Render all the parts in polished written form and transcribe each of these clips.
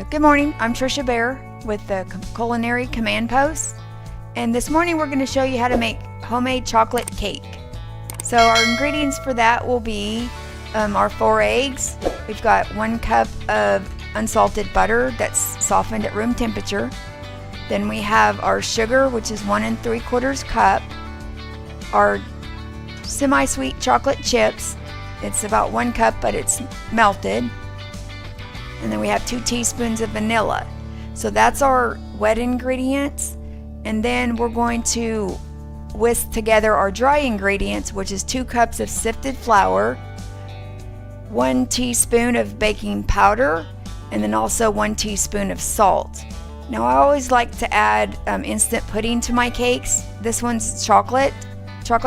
Good morning, I'm Trisha Bear with the Culinary Command Post, and this morning we're going to show you how to make homemade chocolate cake. So our ingredients for that will be our 4 eggs. We've got 1 cup of unsalted butter that's softened at room temperature. Then we have our sugar, which is 1 3/4 cup. Our semi-sweet chocolate chips, it's about 1 cup, but it's melted. And then we have 2 teaspoons of vanilla. So that's our wet ingredients. And then we're going to whisk together our dry ingredients, which is 2 cups of sifted flour, 1 teaspoon of baking powder, and then also 1 teaspoon of salt. Now I always like to add instant pudding to my cakes. This one's chocolate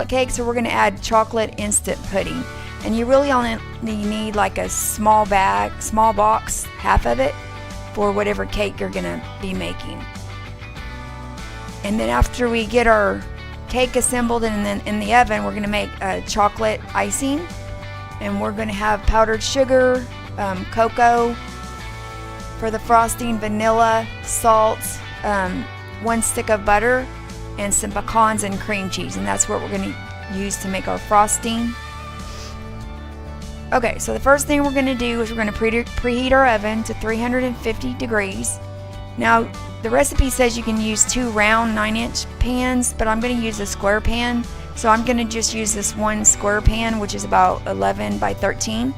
cake, so we're going to add chocolate instant pudding. And you really only need like a small box, half of it, for whatever cake you're going to be making. And then after we get our cake assembled and then in the oven, we're going to make a chocolate icing. And we're going to have powdered sugar, cocoa for the frosting, vanilla, salt, 1 stick of butter, and some pecans and cream cheese. And that's what we're going to use to make our frosting. Okay, so the first thing we're going to do is we're going to preheat our oven to 350 degrees. Now, the recipe says you can use 2 round 9-inch pans, but I'm going to use a square pan. So I'm going to just use this 1 square pan, which is about 11 by 13.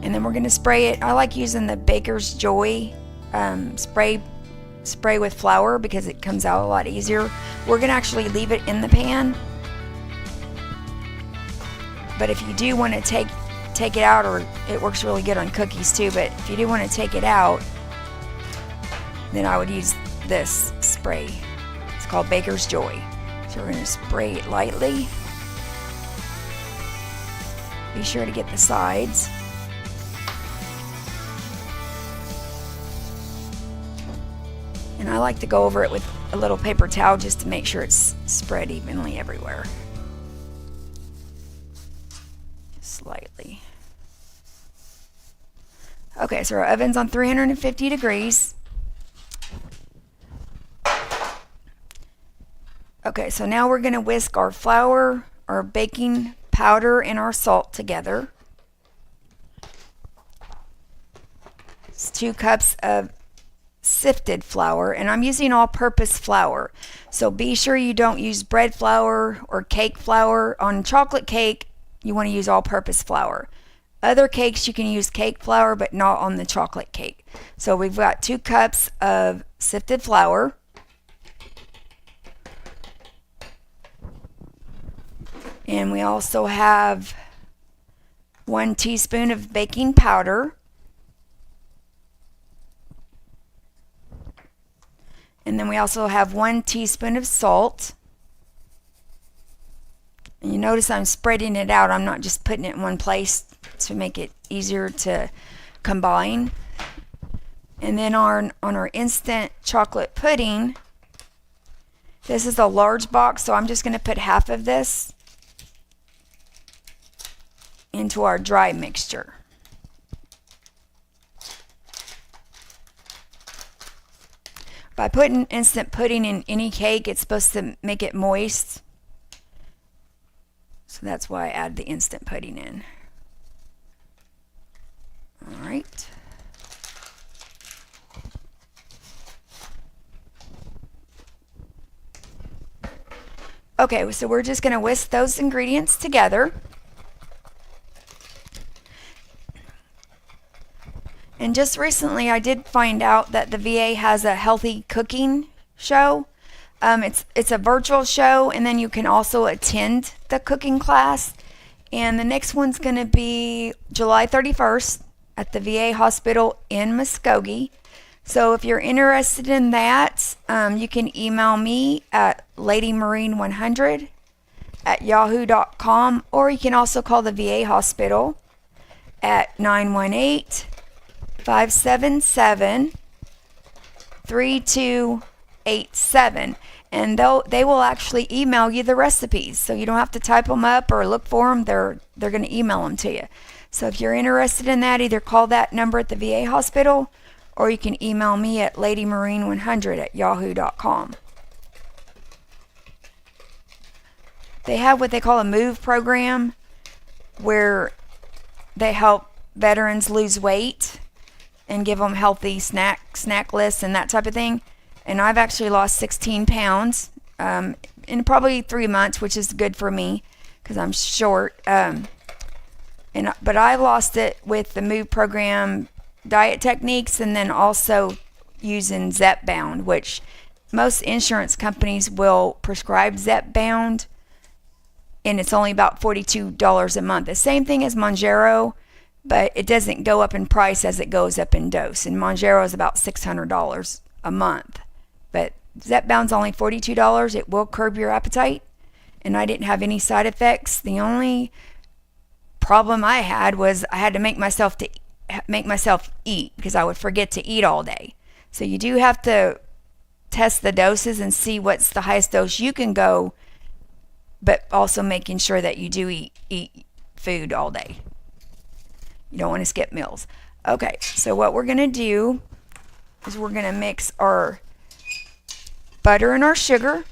And then we're going to spray it. I like using the Baker's Joy spray with flour because it comes out a lot easier. We're going to actually leave it in the pan. But if you do want to take it out, or it works really good on cookies too, but if you do want to take it out, then I would use this spray. It's called Baker's Joy. So we're going to spray it lightly. Be sure to get the sides. And I like to go over it with a little paper towel just to make sure it's spread evenly everywhere. Slightly. Okay, so our oven's on 350 degrees. Okay, so now we're going to whisk our flour, our baking powder, and our salt together. It's 2 cups of sifted flour, and I'm using all-purpose flour. So be sure you don't use bread flour or cake flour. On chocolate cake, you want to use all-purpose flour. Other cakes you can use cake flour, but not on the chocolate cake. So we've got 2 cups of sifted flour. And we also have 1 teaspoon of baking powder. And then we also have 1 teaspoon of salt. And you notice I'm spreading it out. I'm not just putting it in one place to make it easier to combine. And then on our instant chocolate pudding, this is a large box, so I'm just going to put half of this into our dry mixture. By putting instant pudding in any cake, it's supposed to make it moist. So that's why I add the instant pudding in. All right. Okay, so we're just going to whisk those ingredients together. And just recently I did find out that the VA has a healthy cooking show. It's a virtual show, and then you can also attend the cooking class. And the next one's going to be July 31st at the VA hospital in Muskogee. So if you're interested in that, you can email me at ladymarine100@yahoo.com, or you can also call the VA hospital at 918-577-3287. And they will actually email you the recipes, so you don't have to type them up or look for them. They're going to email them to you. So if you're interested in that, either call that number at the VA hospital, or you can email me at ladymarine100@yahoo.com. They have what they call a MOVE program, where they help veterans lose weight and give them healthy snack lists and that type of thing. And I've actually lost 16 pounds in probably 3 months, which is good for me because I'm short. But I lost it with the MOVE program diet techniques, and then also using Zepbound, which most insurance companies will prescribe Zepbound, and it's only about $42 a month. The same thing as Mounjaro, but it doesn't go up in price as it goes up in dose. And Mounjaro is about $600 a month. But Zepbound's only $42. It will curb your appetite, and I didn't have any side effects. The only problem I had was I had to make myself eat because I would forget to eat all day. So you do have to test the doses and see what's the highest dose you can go, but also making sure that you do eat food all day. You don't want to skip meals. Okay, so what we're going to do is we're going to mix our butter and our sugar.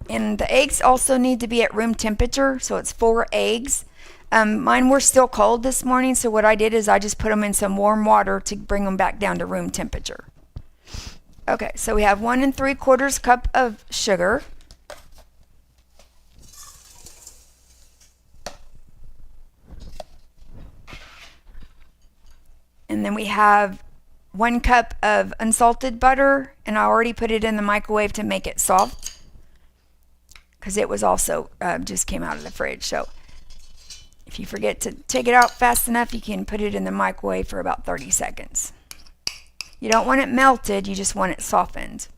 And the eggs also need to be at room temperature, so it's 4 eggs. Mine were still cold this morning, so what I did is I just put them in some warm water to bring them back down to room temperature. Okay, so we have 1 3/4 cup of sugar. And then we have 1 cup of unsalted butter, and I already put it in the microwave to make it soft because it was also just came out of the fridge. So if you forget to take it out fast enough, you can put it in the microwave for about 30 seconds. You don't want it melted, you just want it softened.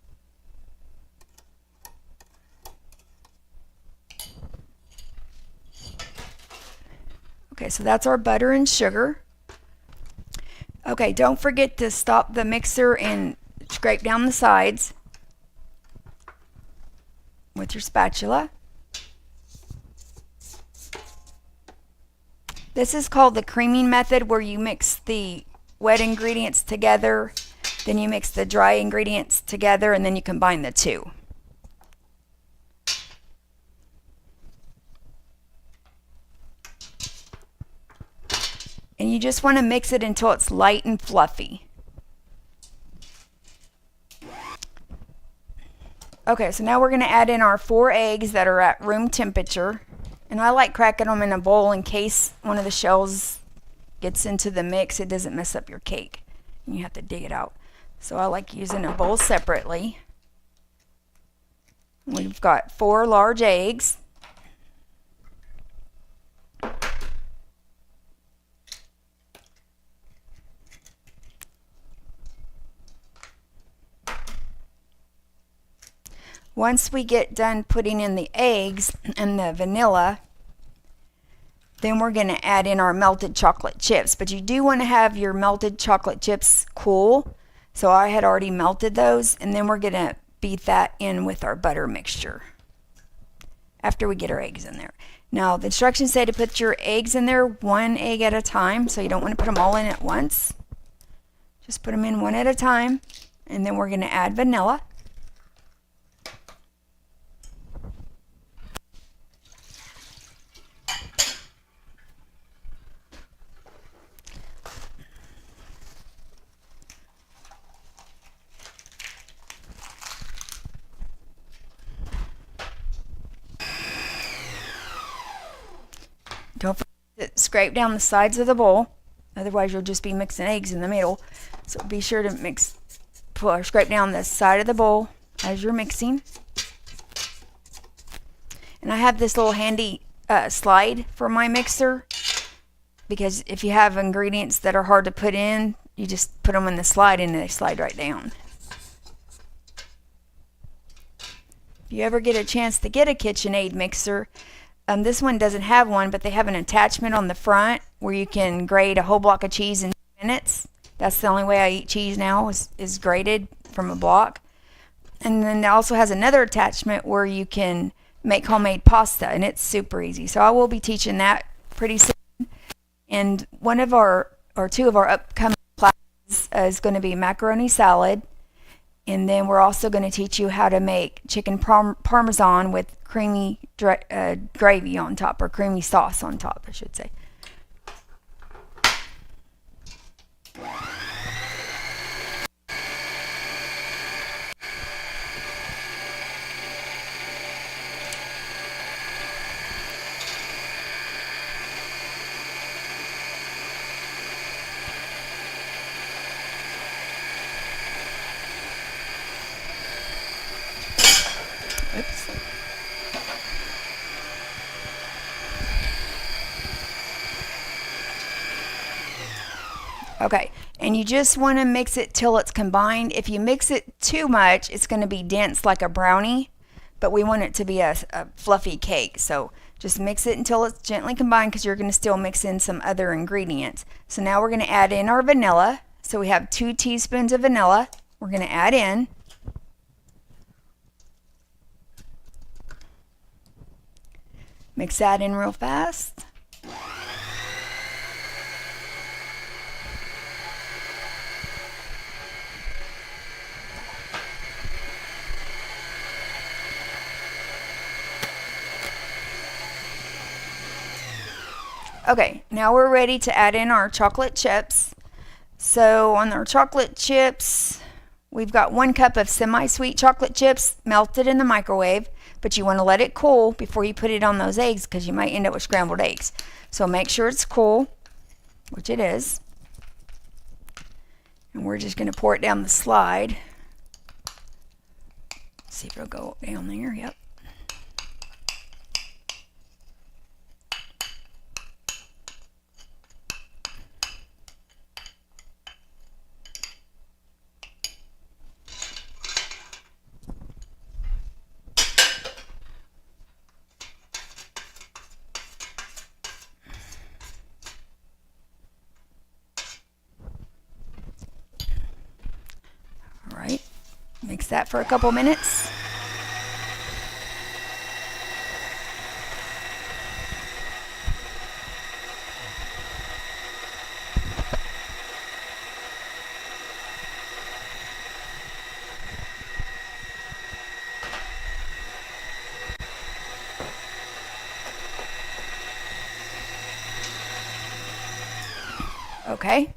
Okay, so that's our butter and sugar. Okay, don't forget to stop the mixer and scrape down the sides with your spatula. This is called the creaming method, where you mix the wet ingredients together, then you mix the dry ingredients together, and then you combine the two. And you just want to mix it until it's light and fluffy. Okay, so now we're going to add in our 4 eggs that are at room temperature. And I like cracking them in a bowl in case one of the shells gets into the mix. It doesn't mess up your cake. You have to dig it out. So I like using a bowl separately. We've got 4 large eggs. Once we get done putting in the eggs and the vanilla, then we're going to add in our melted chocolate chips. But you do want to have your melted chocolate chips cool. So I had already melted those, and then we're going to beat that in with our butter mixture after we get our eggs in there. Now, the instructions say to put your eggs in there 1 egg at a time, so you don't want to put them all in at once. Just put them in 1 at a time, and then we're going to add vanilla. Don't forget to scrape down the sides of the bowl, otherwise you'll just be mixing eggs in the middle. So be sure to scrape down the side of the bowl as you're mixing. And I have this little handy slide for my mixer, because if you have ingredients that are hard to put in, you just put them in the slide and they slide right down. If you ever get a chance to get a KitchenAid mixer, this one doesn't have one, but they have an attachment on the front where you can grate a whole block of cheese in 2 minutes. That's the only way I eat cheese now, is grated from a block. And then it also has another attachment where you can make homemade pasta, and it's super easy. So I will be teaching that pretty soon. And one of our, or two of our upcoming classes is going to be macaroni salad. And then we're also going to teach you how to make chicken parmesan with creamy gravy on top, or creamy sauce on top, I should say. Oops. Okay, and you just want to mix it till it's combined. If you mix it too much, it's going to be dense like a brownie, but we want it to be a fluffy cake. So just mix it until it's gently combined, because you're going to still mix in some other ingredients. So now we're going to add in our vanilla. So we have 2 teaspoons of vanilla. We're going to add in. Mix that in real fast. Okay, now we're ready to add in our chocolate chips. So on our chocolate chips, we've got 1 cup of semi-sweet chocolate chips melted in the microwave, but you want to let it cool before you put it on those eggs, because you might end up with scrambled eggs. So make sure it's cool, which it is. And we're just going to pour it down the slide. See if it'll go down there. Yep. Alright, mix that for a couple minutes. Okay.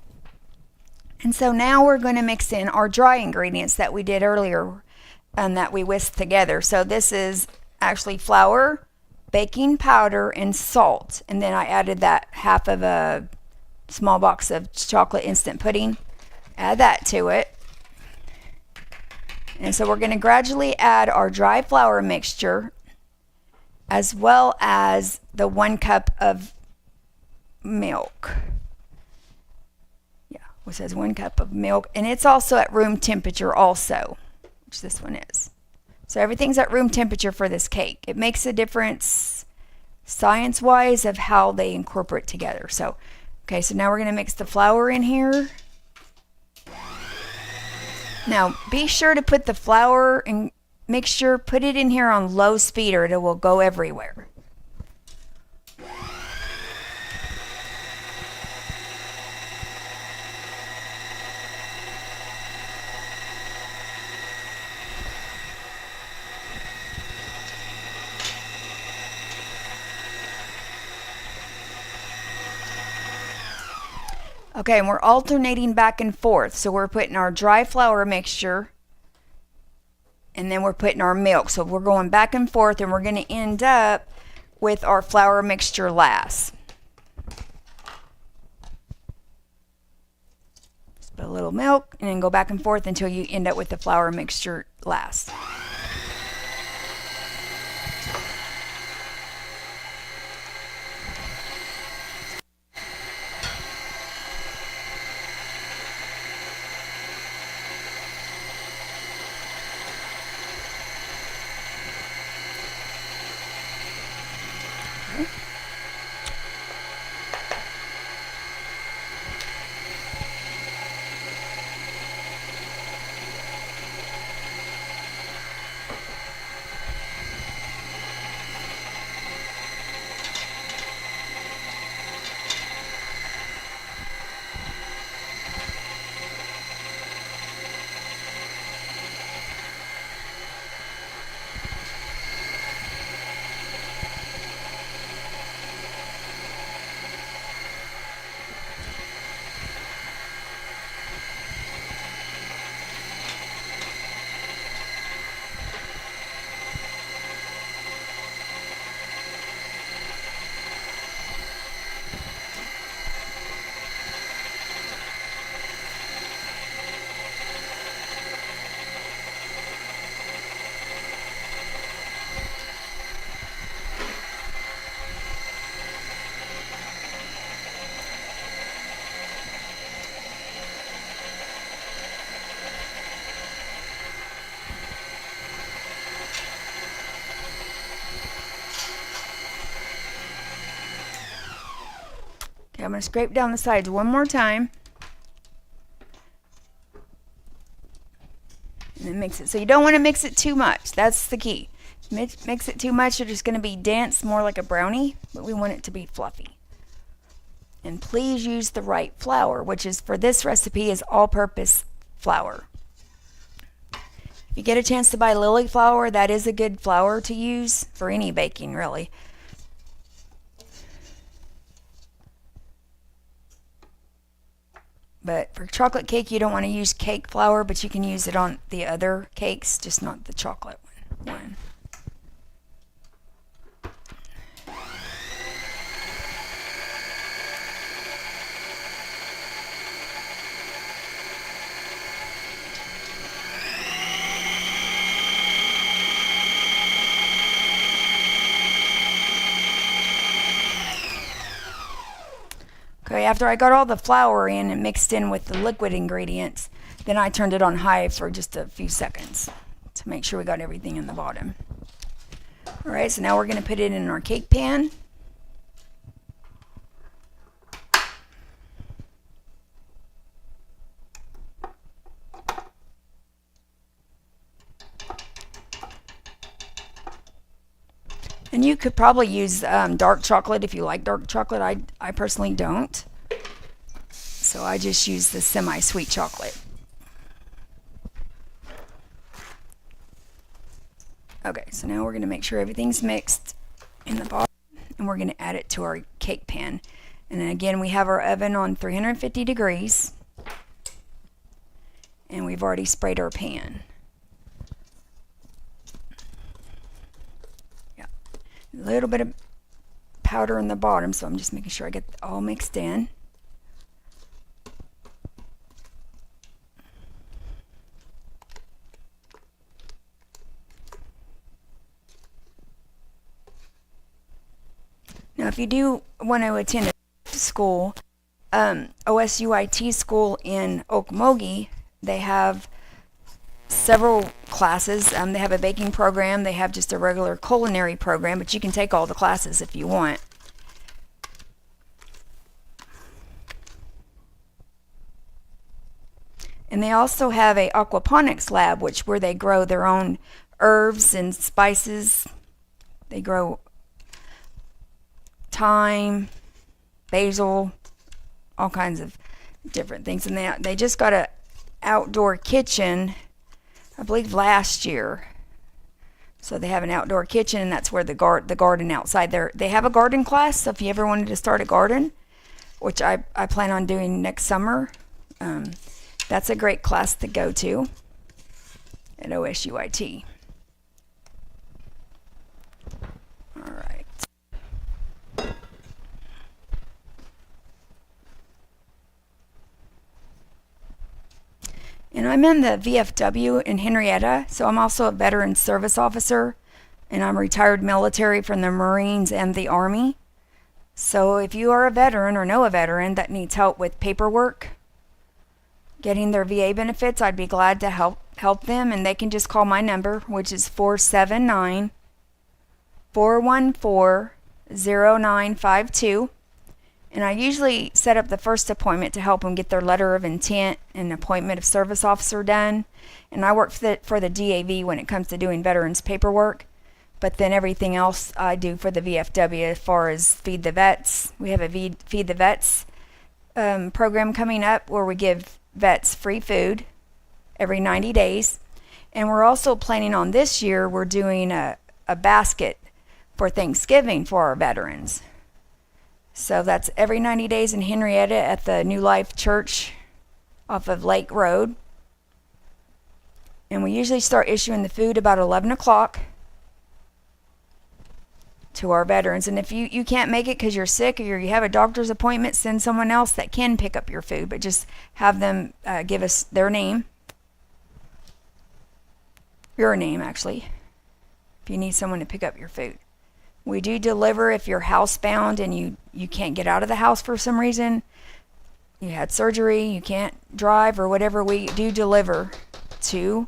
And so now we're going to mix in our dry ingredients that we did earlier and that we whisked together. So this is actually flour, baking powder, and salt. And then I added that half of a small box of chocolate instant pudding. Add that to it. And so we're going to gradually add our dry flour mixture, as well as the 1 cup of milk. It says 1 cup of milk, and it's also at room temperature also, which this one is. So everything's at room temperature for this cake. It makes a difference science-wise of how they incorporate together. So, okay, so now we're going to mix the flour in here. Now, be sure to put the flour and mixture, put it in here on low speed, or it will go everywhere. Okay, and we're alternating back and forth. So we're putting our dry flour mixture, and then we're putting our milk. So we're going back and forth, and we're going to end up with our flour mixture last. Just put a little milk, and then go back and forth until you end up with the flour mixture last. Okay, I'm going to scrape down the sides one more time. And then mix it. So you don't want to mix it too much. That's the key. Mix it too much, you're just going to be dense, more like a brownie, but we want it to be fluffy. And please use the right flour, which is for this recipe is all-purpose flour. If you get a chance to buy Lily flour, that is a good flour to use for any baking, really. But for chocolate cake, you don't want to use cake flour, but you can use it on the other cakes, just not the chocolate one. Okay, after I got all the flour in and mixed in with the liquid ingredients, then I turned it on high for just a few seconds to make sure we got everything in the bottom. Alright, so now we're going to put it in our cake pan. And you could probably use dark chocolate if you like dark chocolate. I personally don't. So I just use the semi-sweet chocolate. Okay, so now we're going to make sure everything's mixed in the bottom. And we're going to add it to our cake pan. And then again, we have our oven on 350 degrees. And we've already sprayed our pan. A little bit of powder in the bottom, so I'm just making sure I get it all mixed in. Now, if you do want to attend a school, OSUIT school in Okmulgee, they have several classes. They have a baking program. They have just a regular culinary program, but you can take all the classes if you want. And they also have a aquaponics lab, where they grow their own herbs and spices. They grow thyme, basil, all kinds of different things. And they just got an outdoor kitchen, I believe last year. So they have an outdoor kitchen, and that's where the garden outside there. They have a garden class, so if you ever wanted to start a garden, which I plan on doing next summer, that's a great class to go to at OSUIT. All right. And I'm in the VFW in Henrietta, so I'm also a veteran service officer, and I'm retired military from the Marines and the Army. So if you are a veteran or know a veteran that needs help with paperwork, getting their VA benefits, I'd be glad to help them, and they can just call my number, which is 479-414-0952. And I usually set up the first appointment to help them get their letter of intent and appointment of service officer done. And I work for the DAV when it comes to doing veterans paperwork. But then everything else I do for the VFW as far as Feed the Vets. We have a Feed the Vets program coming up where we give vets free food every 90 days. And we're also planning on this year, we're doing a basket for Thanksgiving for our veterans. So that's every 90 days in Henrietta at the New Life Church off of Lake Road. And we usually start issuing the food about 11 o'clock to our veterans. And if you can't make it because you're sick or you have a doctor's appointment, send someone else that can pick up your food. But just have them give us their name. Your name, actually, if you need someone to pick up your food. We do deliver if you're housebound and you can't get out of the house for some reason. You had surgery, you can't drive or whatever. We do deliver to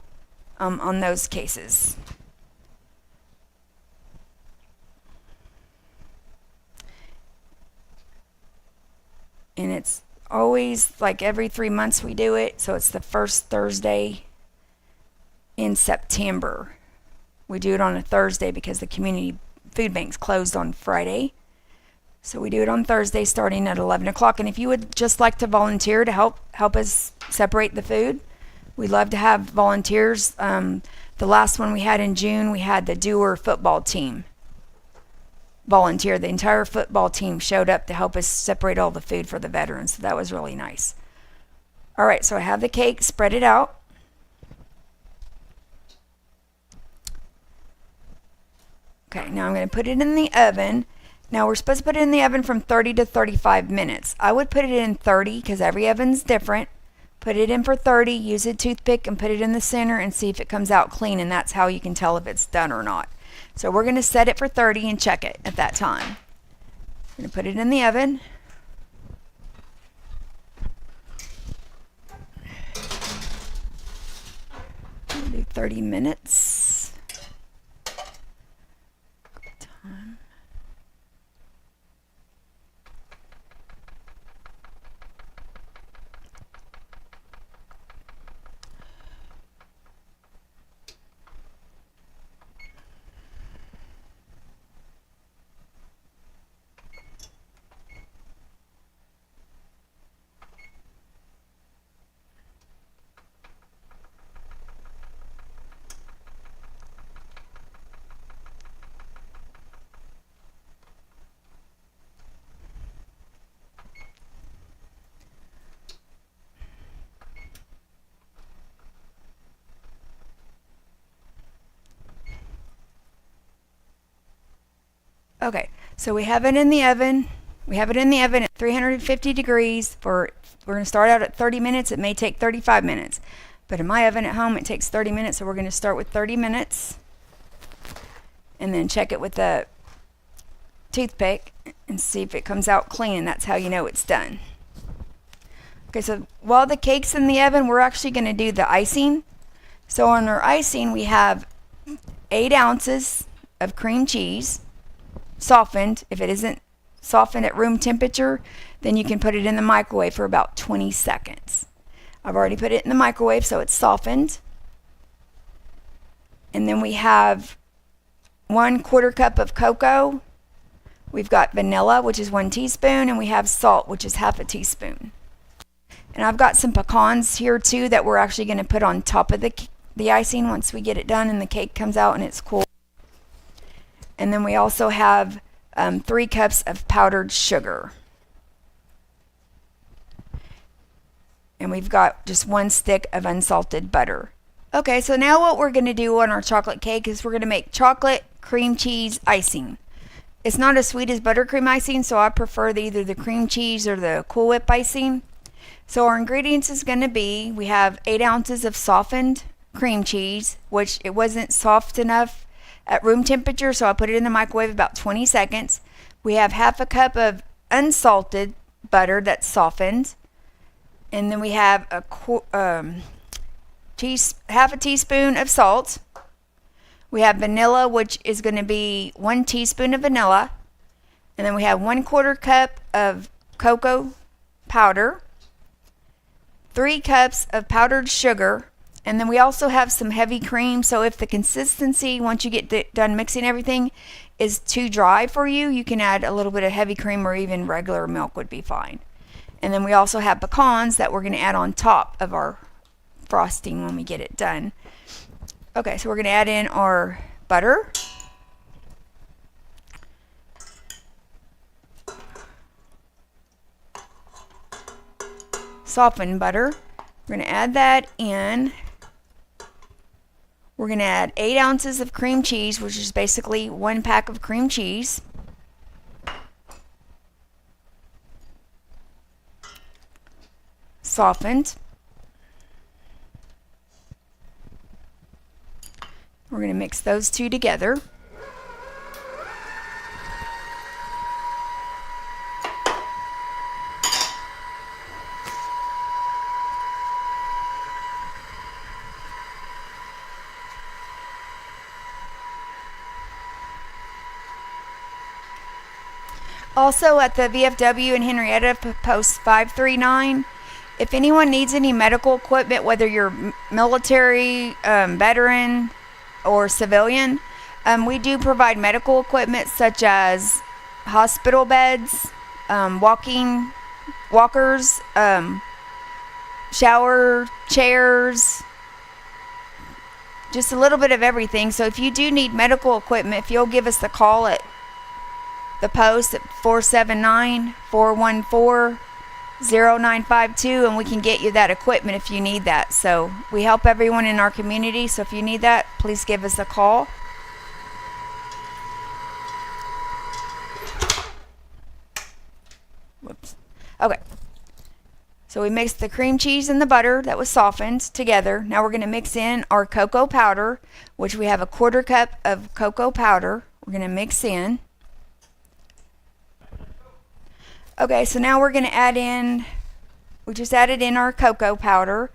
on those cases. and it's always like every 3 months we do it, so it's the first Thursday in September. We do it on a Thursday because the community food bank's closed on Friday. So we do it on Thursday starting at 11 o'clock. And if you would just like to volunteer to help us separate the food, we'd love to have volunteers. The last one we had in June, we had the Dewar football team volunteer. The entire football team showed up to help us separate all the food for the veterans. So that was really nice. All right, so I have the cake, spread it out. Okay, now I'm going to put it in the oven. Now we're supposed to put it in the oven from 30 to 35 minutes. I would put it in 30 because every oven's different. Put it in for 30, use a toothpick and put it in the center and see if it comes out clean, and that's how you can tell if it's done or not. So we're going to set it for 30 and check it at that time. I'm going to put it in the oven. Do 30 minutes. Okay, so we have it in the oven. We have it in the oven at 350 degrees we're going to start out at 30 minutes. It may take 35 minutes. But in my oven at home, it takes 30 minutes, so we're going to start with 30 minutes. And then check it with a toothpick and see if it comes out clean. That's how you know it's done. Okay, so while the cake's in the oven, we're actually going to do the icing. So on our icing, we have 8 ounces of cream cheese, softened. If it isn't softened at room temperature, then you can put it in the microwave for about 20 seconds. I've already put it in the microwave, so it's softened. And then we have 1/4 cup of cocoa. We've got vanilla, which is 1 teaspoon, and we have salt, which is 1/2 teaspoon. And I've got some pecans here too that we're actually going to put on top of the icing once we get it done and the cake comes out and it's cool. And then we also have 3 cups of powdered sugar. And we've got just 1 stick of unsalted butter. Okay, so now what we're going to do on our chocolate cake is we're going to make chocolate cream cheese icing. It's not as sweet as buttercream icing, so I prefer either the cream cheese or the Cool Whip icing. So our ingredients is going to be, we have 8 ounces of softened cream cheese, which it wasn't soft enough at room temperature, so I put it in the microwave about 20 seconds. We have 1/2 cup of unsalted butter that's softened. And then we have 1/2 teaspoon of salt. We have vanilla, which is going to be 1 teaspoon of vanilla. And then we have 1/4 cup of cocoa powder, 3 cups of powdered sugar, and then we also have some heavy cream. So if the consistency, once you get done mixing everything, is too dry for you, you can add a little bit of heavy cream or even regular milk would be fine. And then we also have pecans that we're going to add on top of our frosting when we get it done. Okay, so we're going to add in our butter. Softened butter. We're going to add that in. We're going to add 8 ounces of cream cheese, which is basically 1 pack of cream cheese. Softened. We're going to mix those two together. Also at the VFW in Henrietta, post 539, if anyone needs any medical equipment, whether you're military, veteran, or civilian, we do provide medical equipment such as hospital beds, walkers, shower chairs, just a little bit of everything. So if you do need medical equipment, if you'll give us a call at the post at 479-414-0952, and we can get you that equipment if you need that. So we help everyone in our community, so if you need that, please give us a call. Whoops. Okay. So we mixed the cream cheese and the butter that was softened together. Now we're going to mix in our cocoa powder, which we have a 1/4 cup of cocoa powder. We're going to mix in. Okay, so now we're going to add in, we just added in our cocoa powder.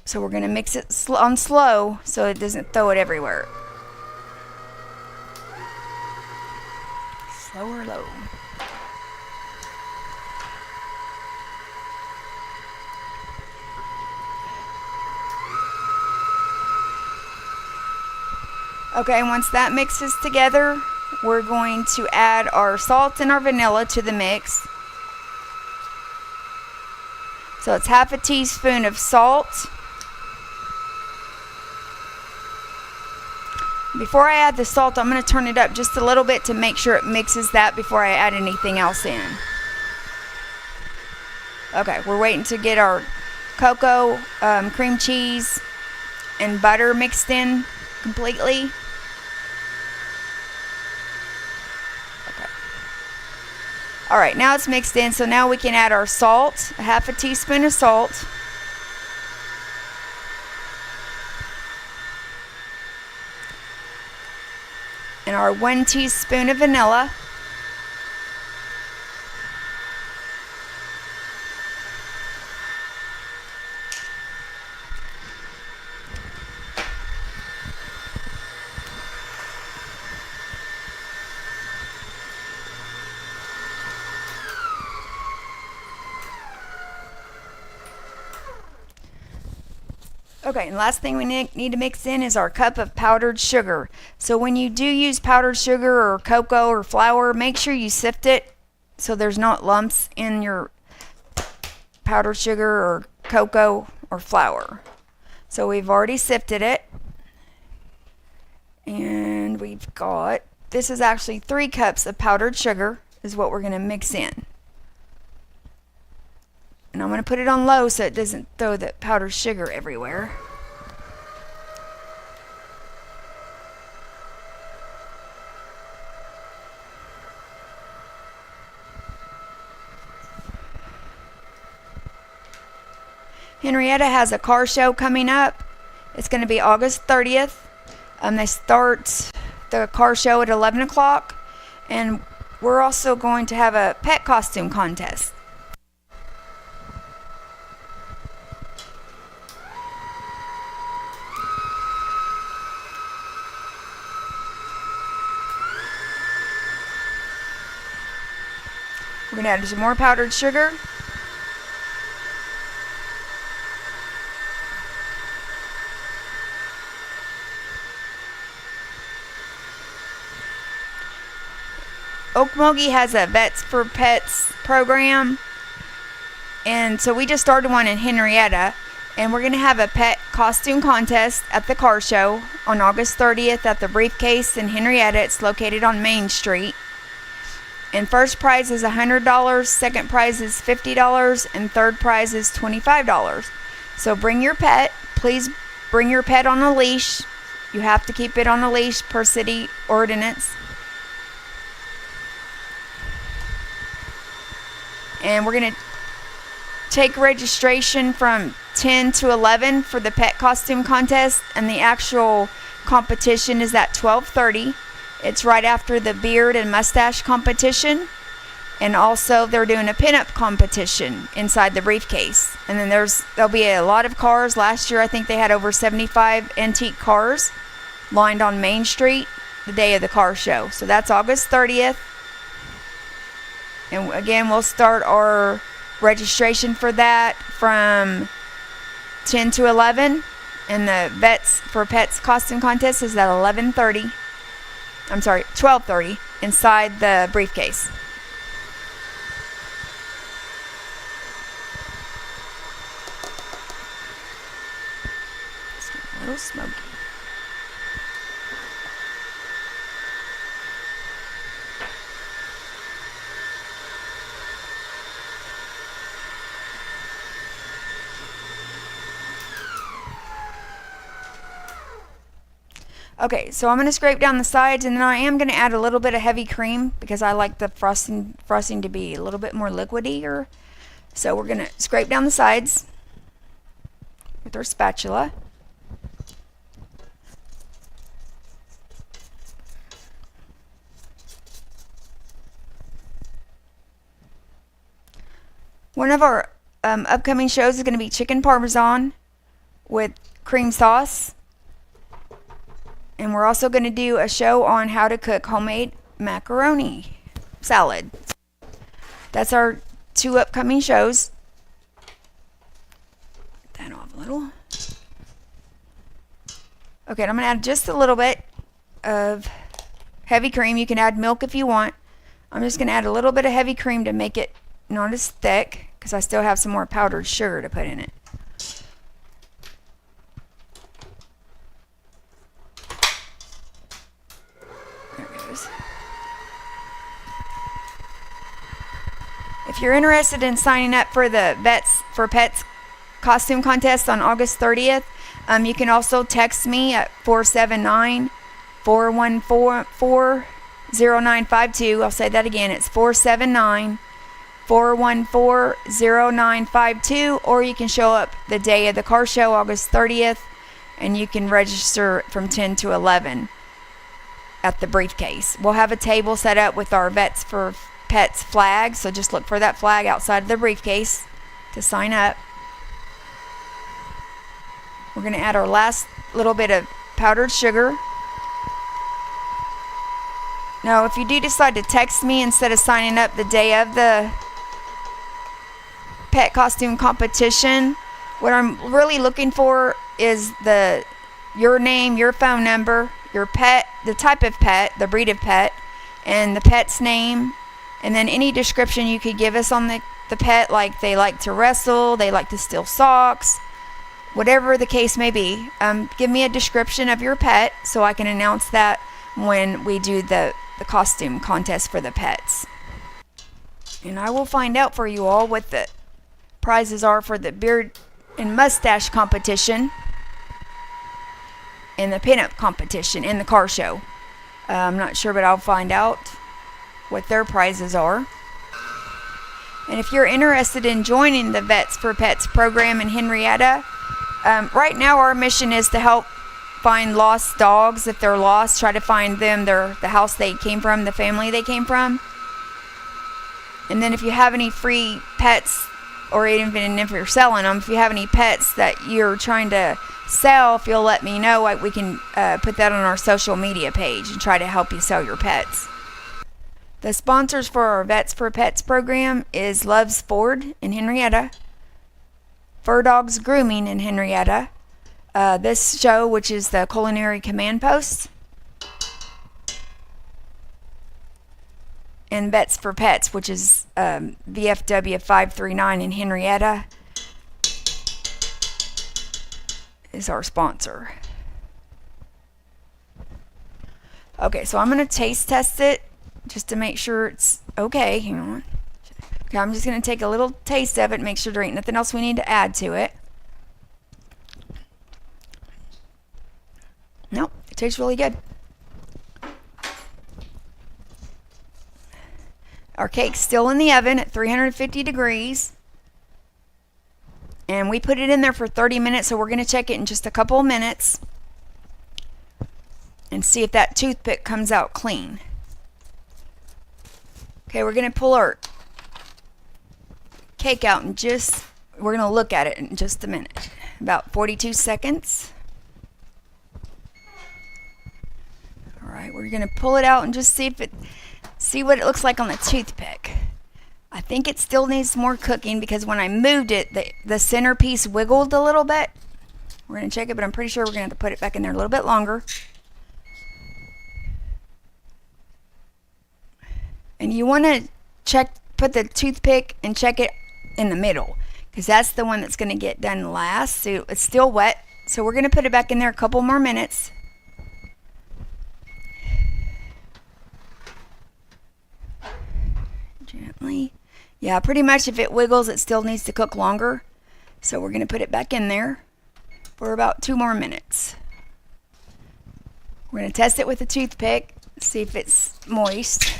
So we're going to mix it on slow so it doesn't throw it everywhere. Slow or low. Okay, once that mixes together, we're going to add our salt and our vanilla to the mix. So it's 1/2 teaspoon of salt. Before I add the salt, I'm going to turn it up just a little bit to make sure it mixes that before I add anything else in. Okay, we're waiting to get our cocoa, cream cheese, and butter mixed in completely. Alright, now it's mixed in, so now we can add our salt, 1/2 teaspoon of salt. And our 1 teaspoon of vanilla. Okay, and last thing we need to mix in is our cup of powdered sugar. So when you do use powdered sugar or cocoa or flour, make sure you sift it so there's not lumps in your powdered sugar or cocoa or flour. So we've already sifted it. And we've got, this is actually 3 cups of powdered sugar is what we're going to mix in. And I'm going to put it on low so it doesn't throw the powdered sugar everywhere. Henrietta has a car show coming up. It's going to be August 30th. They start the car show at 11 o'clock. And we're also going to have a pet costume contest. We're going to add some more powdered sugar. Okmulgee has a Vets for Pets program, and so we just started one in Henrietta, and we're going to have a pet costume contest at the car show on August 30th at the Briefcase in Henrietta. It's located on Main Street. And first prize is $100, second prize is $50, and third prize is $25. So bring your pet. Please bring your pet on a leash. You have to keep it on a leash per city ordinance. And we're going to take registration from 10 to 11 for the pet costume contest, and the actual competition is at 12:30. It's right after the beard and mustache competition, and also they're doing a pinup competition inside the Briefcase. And then there'll be a lot of cars. Last year I think they had over 75 antique cars lined on Main Street the day of the car show. So that's August 30th. And again, we'll start our registration for that from 10 to 11. And the Vets for Pets costume contest is at 11:30. I'm sorry, 12:30 inside the briefcase. It's a little smoky. Okay, so I'm going to scrape down the sides, and then I am going to add a little bit of heavy cream because I like the frosting to be a little bit more liquidier. So we're going to scrape down the sides with our spatula. One of our upcoming shows is going to be chicken parmesan with cream sauce. And we're also going to do a show on how to cook homemade macaroni salad. That's our 2 upcoming shows. Get that off a little. Okay, I'm going to add just a little bit of heavy cream. You can add milk if you want. I'm just going to add a little bit of heavy cream to make it not as thick, because I still have some more powdered sugar to put in it. If you're interested in signing up for the Vets for Pets costume contest on August 30th, you can also text me at 479-414-0952. I'll say that again. It's 479-414-0952. Or you can show up the day of the car show, August 30th, and you can register from 10 to 11 at the briefcase. We'll have a table set up with our Vets for Pets flag, so just look for that flag outside of the briefcase to sign up. We're going to add our last little bit of powdered sugar. Now, if you do decide to text me instead of signing up the day of the pet costume competition, what I'm really looking for is your name, your phone number, your pet, the type of pet, the breed of pet, and the pet's name. And then any description you could give us on the pet, like they like to wrestle, they like to steal socks, whatever the case may be. Give me a description of your pet so I can announce that when we do the costume contest for the pets. And I will find out for you all what the prizes are for the beard and mustache competition and the pinup competition and the car show. I'm not sure, but I'll find out what their prizes are. And if you're interested in joining the Vets for Pets program in Henrietta, right now our mission is to help find lost dogs. If they're lost, try to find them, the house they came from, the family they came from. And then if you have any free pets, or even if you're selling them, if you have any pets that you're trying to sell, if you'll let me know, we can put that on our social media page and try to help you sell your pets. The sponsors for our Vets for Pets program is Love's Ford in Henrietta, Fur Dogs Grooming in Henrietta, this show, which is the Culinary Command Post, and Vets for Pets, which is VFW 539 in Henrietta, is our sponsor. Okay, so I'm going to taste test it just to make sure it's okay. Hang on. Okay, I'm just going to take a little taste of it, make sure there ain't nothing else we need to add to it. Nope, it tastes really good. Our cake's still in the oven at 350 degrees. And we put it in there for 30 minutes, so we're going to check it in just a couple of minutes and see if that toothpick comes out clean. Okay, we're going to pull our cake out and we're going to look at it in just a minute. About 42 seconds. Alright, we're going to pull it out and just see what it looks like on the toothpick. I think it still needs more cooking because when I moved it, the centerpiece wiggled a little bit. We're going to check it, but I'm pretty sure we're going to have to put it back in there a little bit longer. And you want to put the toothpick and check it in the middle, because that's the one that's going to get done last. So it's still wet. So we're going to put it back in there a couple more minutes. Gently. Yeah, pretty much if it wiggles, it still needs to cook longer. So we're going to put it back in there for about 2 more minutes. We're going to test it with a toothpick, see if it's moist.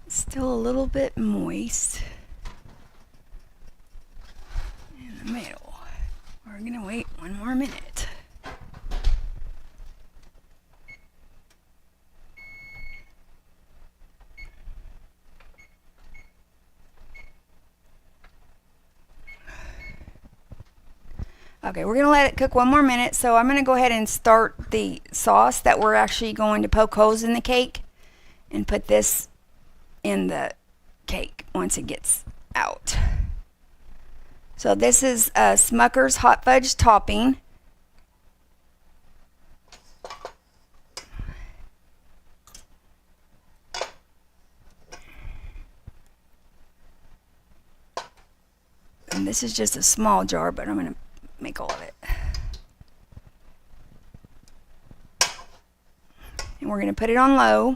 It's still a little bit moist in the middle. We're going to wait 1 more minute. Okay, we're going to let it cook 1 more minute. So I'm going to go ahead and start the sauce that we're actually going to poke holes in the cake and put this in the cake once it gets out. So this is Smucker's Hot Fudge topping. And this is just a small jar, but I'm going to make all of it. And we're going to put it on low.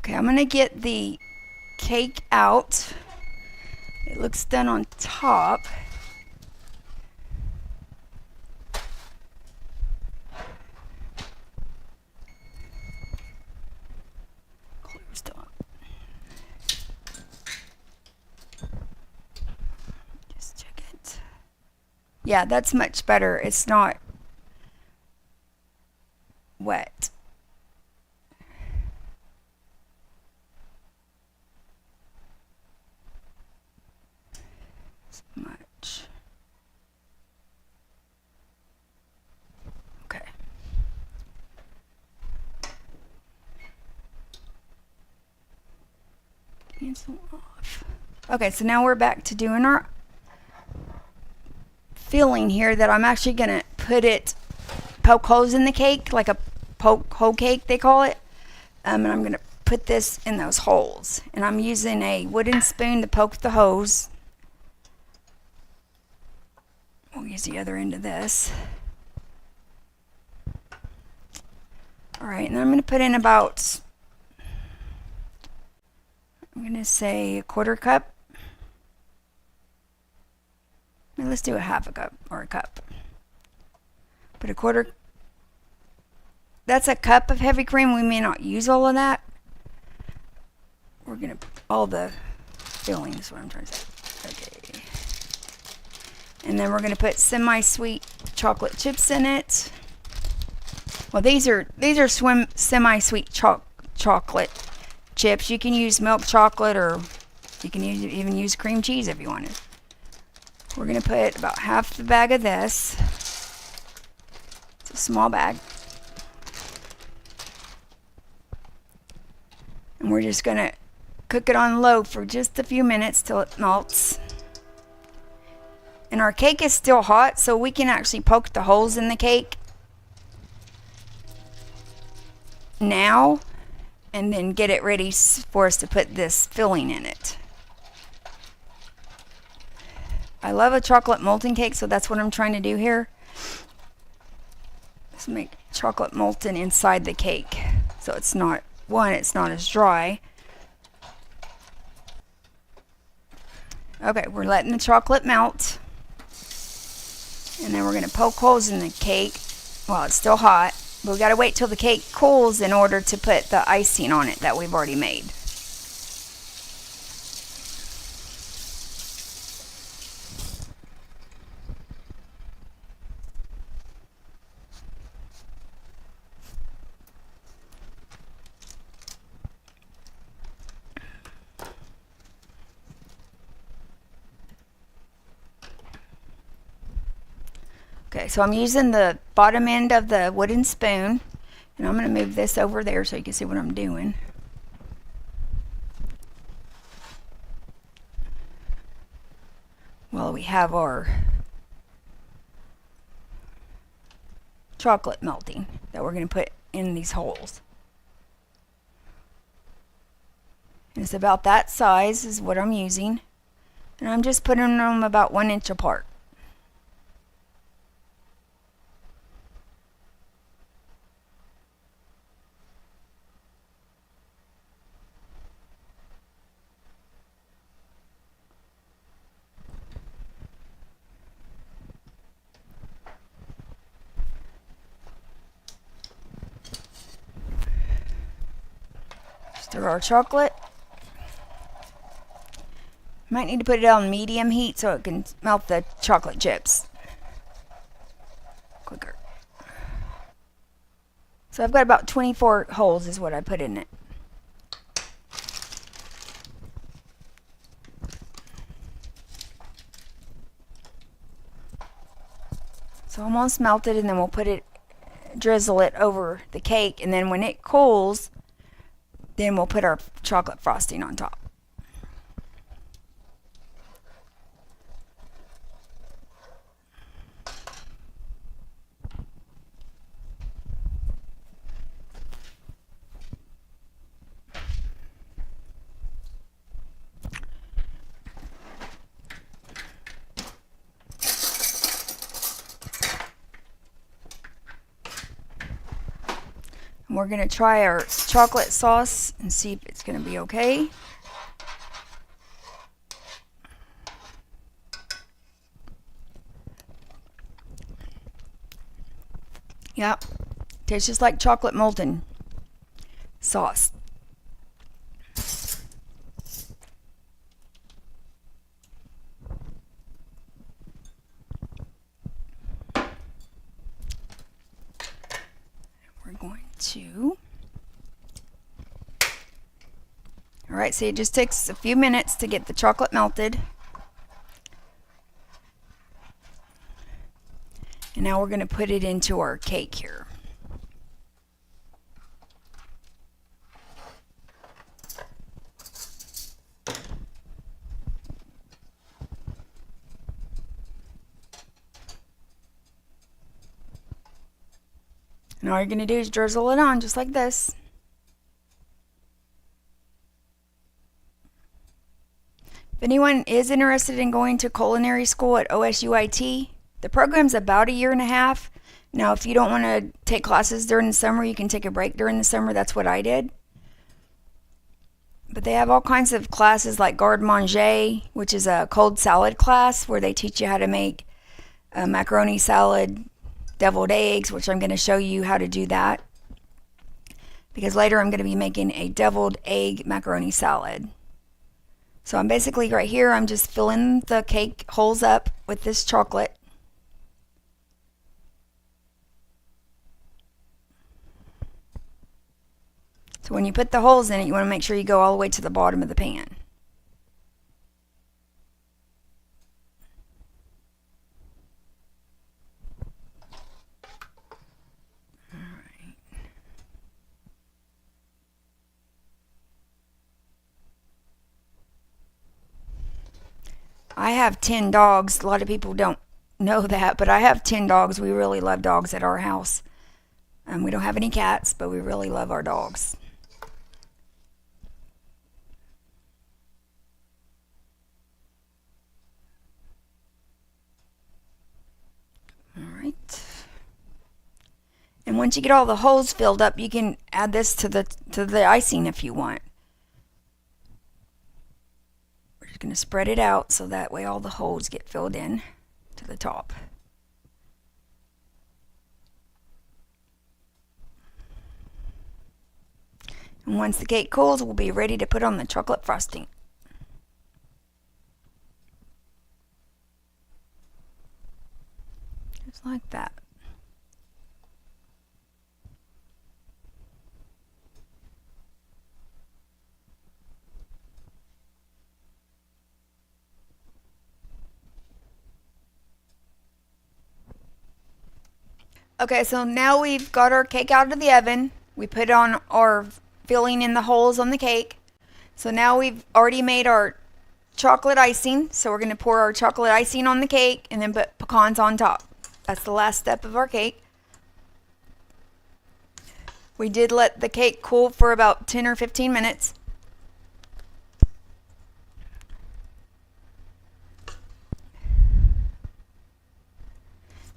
Okay, I'm going to get the cake out. It looks done on top. Closed up. Just check it. Yeah, that's much better. It's not wet. Much. Okay. Cancel off. Okay, so now we're back to doing our filling here that I'm actually going to poke holes in the cake, like a poke hole cake they call it. And I'm going to put this in those holes. And I'm using a wooden spoon to poke the holes. We'll use the other end of this. Alright, and then I'm going to put in about, I'm going to say 1/4 cup. Now let's do a 1/2 cup or a cup. Put 1/4. That's a cup of heavy cream. We may not use all of that. We're going to, all the filling is what I'm trying to say. Okay. And then we're going to put semi-sweet chocolate chips in it. Well, these are semi-sweet chocolate chips. You can use milk chocolate, or you can even use cream cheese if you wanted. We're going to put about 1/2 the bag of this. It's a small bag. And we're just going to cook it on low for just a few minutes till it melts. And our cake is still hot, so we can actually poke the holes in the cake now and then get it ready for us to put this filling in it. I love a chocolate molten cake, so that's what I'm trying to do here. Just make chocolate molten inside the cake, so it's not as dry. Okay, we're letting the chocolate melt. And then we're going to poke holes in the cake while it's still hot. But we got to wait till the cake cools in order to put the icing on it that we've already made. Okay, so I'm using the bottom end of the wooden spoon, and I'm going to move this over there so you can see what I'm doing. Well, we have our chocolate melting that we're going to put in these holes. And it's about that size is what I'm using, and I'm just putting them about 1 inch apart. Stir our chocolate. Might need to put it on medium heat so it can melt the chocolate chips quicker. So I've got about 24 holes is what I put in it. So almost melted, and then we'll drizzle it over the cake, and then when it cools, then we'll put our chocolate frosting on top. And we're going to try our chocolate sauce and see if it's going to be okay. Yep, tastes just like chocolate molten sauce. We're going to... Alright, so it just takes a few minutes to get the chocolate melted. And now we're going to put it into our cake here. And all you're going to do is drizzle it on just like this. If anyone is interested in going to culinary school at OSUIT, the program's about 1.5 years. Now, if you don't want to take classes during the summer, you can take a break during the summer. That's what I did. But they have all kinds of classes like garde manger, which is a cold salad class where they teach you how to make a macaroni salad, deviled eggs, which I'm going to show you how to do that. Because later I'm going to be making a deviled egg macaroni salad. So I'm basically right here, I'm just filling the cake holes up with this chocolate. So when you put the holes in it, you want to make sure you go all the way to the bottom of the pan. Alright. I have 10 dogs. A lot of people don't know that, but I have 10 dogs. We really love dogs at our house. We don't have any cats, but we really love our dogs. Alright. And once you get all the holes filled up, you can add this to the icing if you want. We're just going to spread it out so that way all the holes get filled in to the top. And once the cake cools, we'll be ready to put on the chocolate frosting. Just like that. Okay, so now we've got our cake out of the oven. We put on our filling in the holes on the cake. So now we've already made our chocolate icing. So we're going to pour our chocolate icing on the cake and then put pecans on top. That's the last step of our cake. We did let the cake cool for about 10 or 15 minutes.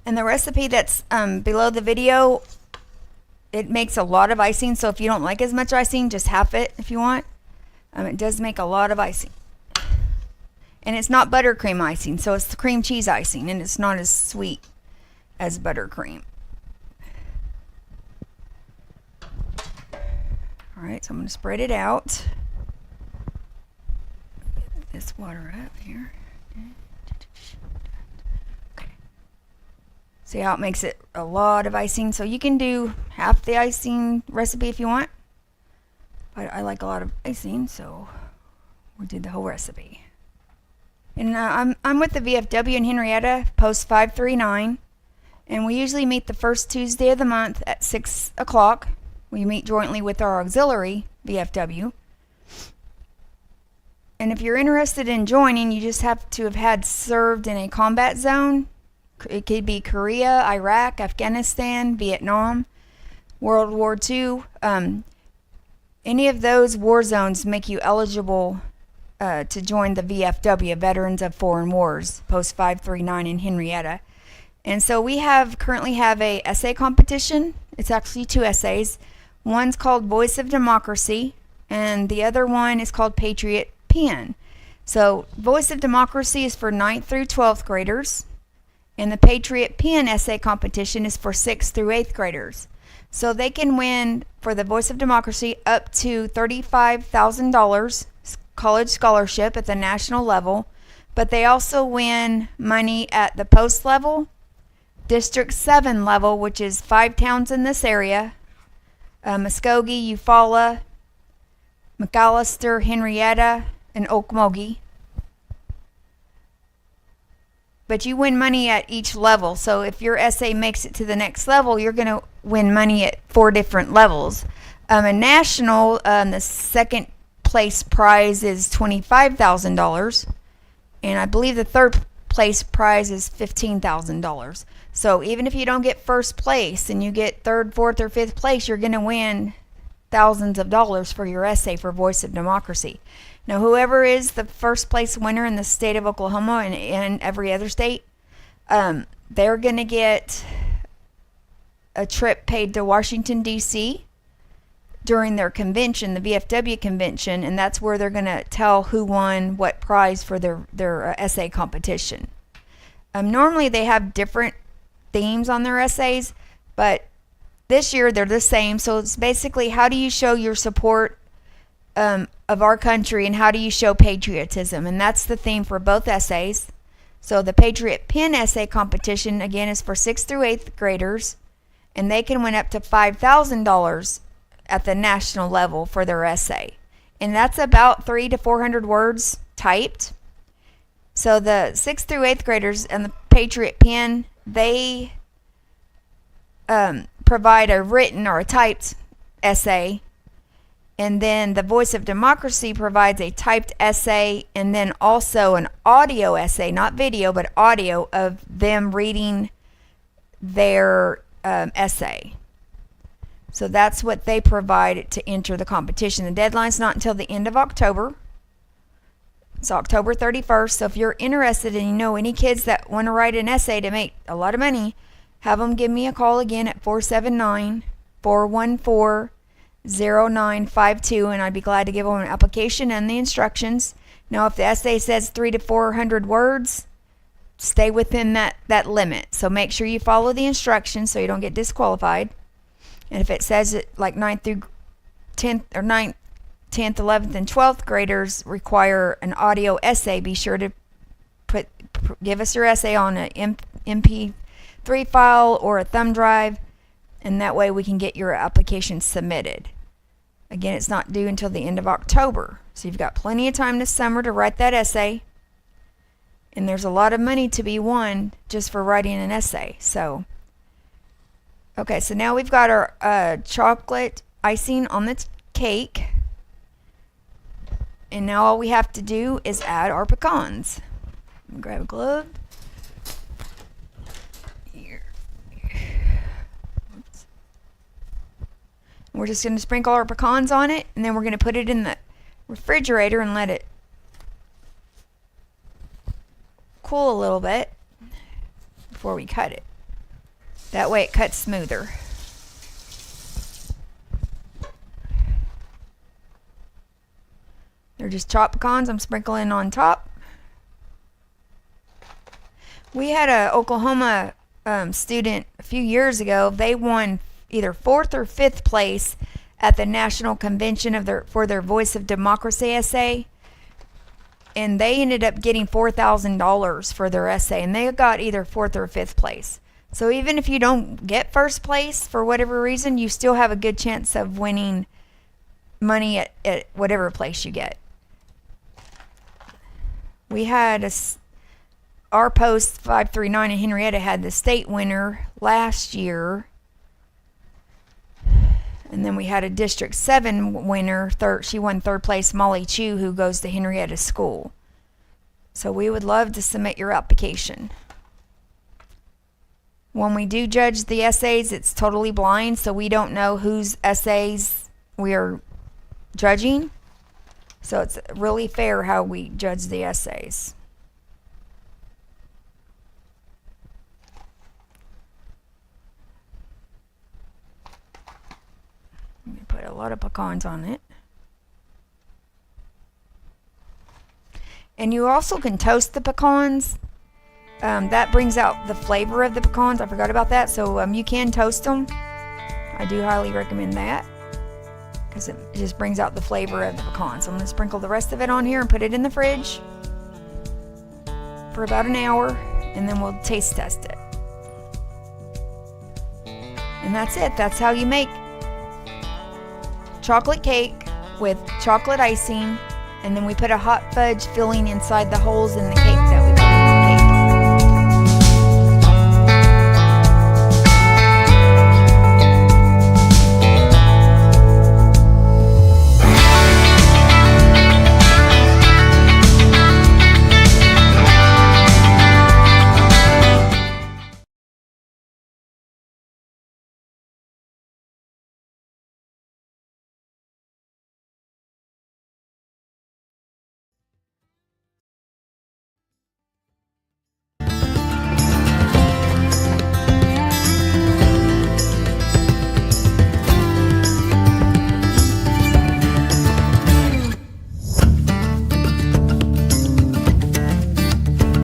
And the recipe that's below the video, it makes a lot of icing. So if you don't like as much icing, just half it if you want. It does make a lot of icing. And it's not buttercream icing, so it's the cream cheese icing, and it's not as sweet as buttercream. Alright, so I'm going to spread it out. Get this water up here. Okay. See how it makes it a lot of icing? So you can do half the icing recipe if you want. But I like a lot of icing, so we did the whole recipe. And I'm with the VFW in Henrietta, post 539. And we usually meet the first Tuesday of the month at 6 o'clock. We meet jointly with our auxiliary, VFW. And if you're interested in joining, you just have to have had served in a combat zone. It could be Korea, Iraq, Afghanistan, Vietnam, World War II. Any of those war zones make you eligible to join the VFW, Veterans of Foreign Wars, post 539 in Henrietta. And so we currently have a essay competition. It's actually 2 essays. One's called Voice of Democracy, and the other one is called Patriot Pen. So Voice of Democracy is for 9th through 12th graders, and the Patriot Pen essay competition is for 6th through 8th graders. So they can win, for the Voice of Democracy, up to $35,000 college scholarship at the national level, but they also win money at the post level, District 7 level, which is 5 towns in this area, Muskogee, Eufaula, McAllister, Henrietta, and Okmulgee. But you win money at each level. So if your essay makes it to the next level, you're going to win money at 4 different levels. And national, the second place prize is $25,000. And I believe the third place prize is $15,000. So even if you don't get first place and you get 3rd, 4th, or 5th place, you're going to win thousands of dollars for your essay for Voice of Democracy. Now, whoever is the first place winner in the state of Oklahoma and every other state, they're going to get a trip paid to Washington, D.C. during their convention, the VFW convention, and that's where they're going to tell who won what prize for their essay competition. Normally they have different themes on their essays, but this year they're the same. So it's basically, how do you show your support of our country, and how do you show patriotism? And that's the theme for both essays. So the Patriot Pen essay competition, again, is for 6th through 8th graders, and they can win up to $5,000 at the national level for their essay. And that's about 300 to 400 words typed. So the 6th through 8th graders and the Patriot Pen, they provide a written or a typed essay. And then the Voice of Democracy provides a typed essay and then also an audio essay, not video, but audio of them reading their essay. So that's what they provide to enter the competition. The deadline's not until the end of October. It's October 31st. So if you're interested and you know any kids that want to write an essay to make a lot of money, have them give me a call again at 479-414-0952, and I'd be glad to give them an application and the instructions. Now, if the essay says 300 to 400 words, stay within that limit. So make sure you follow the instructions so you don't get disqualified. And if it says it like 9th through 10th or 9th, 10th, 11th, and 12th graders require an audio essay, be sure to give us your essay on an MP3 file or a thumb drive, and that way we can get your application submitted. Again, it's not due until the end of October, so you've got plenty of time this summer to write that essay, and there's a lot of money to be won just for writing an essay. So Okay, so now we've got our chocolate icing on the cake. And now all we have to do is add our pecans. Grab a glove. Here. Oops. We're just going to sprinkle our pecans on it, and then we're going to put it in the refrigerator and let it cool a little bit before we cut it. That way it cuts smoother. They're just chopped pecans I'm sprinkling on top. We had a Oklahoma student a few years ago. They won either 4th or 5th place at the National Convention for their Voice of Democracy essay. And they ended up getting $4,000 for their essay. And they got either 4th or 5th place. So even if you don't get 1st place for whatever reason, you still have a good chance of winning money at whatever place you get. We had our post 539 in Henrietta had the state winner last year. And then we had a District 7 winner. She won 3rd place, Molly Chu, who goes to Henrietta School. So we would love to submit your application. When we do judge the essays, it's totally blind, so we don't know whose essays we are judging. So it's really fair how we judge the essays. I'm going to put a lot of pecans on it. And you also can toast the pecans. That brings out the flavor of the pecans. I forgot about that. So you can toast them. I do highly recommend that, because it just brings out the flavor of the pecans. So I'm going to sprinkle the rest of it on here and put it in the fridge for about an hour, and then we'll taste test it. And that's it. That's how you make chocolate cake with chocolate icing, and then we put a hot fudge filling inside the holes in the cake that we